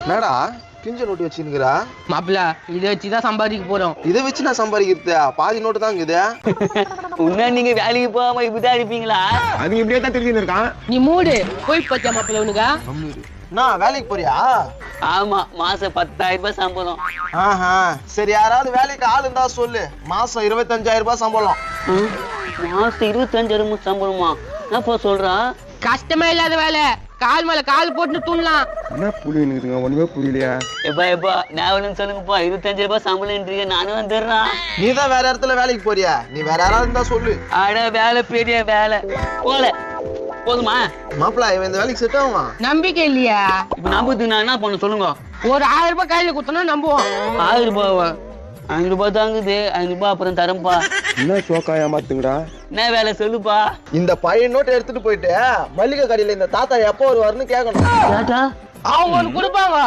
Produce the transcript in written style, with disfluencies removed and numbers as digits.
என்னடா கிஞ்ச நோட்டு வச்சுருக்கிறா? மாப்பிள்ள இதை வச்சுதான் சம்பாதிக்க போறோம். இதை வச்சு நான் சம்பாதிக்கிறது பாதி நோட்டு தான் இருக்குது. உன்ன நீங்க வேலைக்கு போகாம இப்படிதான் இருப்பீங்களா? அது இப்படியே தான் தெரிஞ்சுன்னு இருக்கான். நீ மூடு போய் பச்சா மாப்பிள்ள உனக்கா நான் வேலைக்கு போறியா? ஆமா, மாசம் 10,000 ரூபாய் சம்பளம். ஆஹா சரி, யாராவது வேலைக்கு ஆள் இருந்தா சொல்லு. மாசம் 25,000 ரூபாய் சம்பளம். மாசம் 25,000 சம்பளமா? என்னப்பா சொல்றா? கஷ்டமே இல்லாத வேலை, கால் மேல கால் போட்டு தூணலாம். என்ன புரியுதுங்க, ஒண்ணுமே புரியலையா? எப்பா நான் சொல்லுங்கப்பா, 25 ரூபாய் சம்பளம்ன்றீங்க, நானும் வந்துடுறான். நீ தான் வேற இடத்துல வேலைக்கு போறியா? நீ வேற யாராவது இருந்தா சொல்லு. அட வேலை பெரிய வேலை போல போதுமா? மாப்பிள்ள இவன் இந்த வேலைக்கு செட் ஆகுமா? நம்பிக்கை இல்லையா? இப்ப நம்புறதுக்கு நான் என்ன பண்ண சொல்லுங்க. ஒரு 1000 ரூபாய் கையில குத்தனா நம்புவோம். 1000 ரூபாவா? 5 ரூபாய் தாங்குது. 5 ரூபாய் அப்புறம் தரம்பா. என்ன சோக்காயா மாத்துங்கடா? என்ன வேலை சொல்லுப்பா. இந்த பழைய நோட்டை எடுத்துட்டு போயிட்டு மல்லிகை கடையில இந்த தாத்தா எப்போ வருவாருன்னு கேட்கணும். கேட்டா அவங்க ஒண்ணு கொடுப்பாங்க,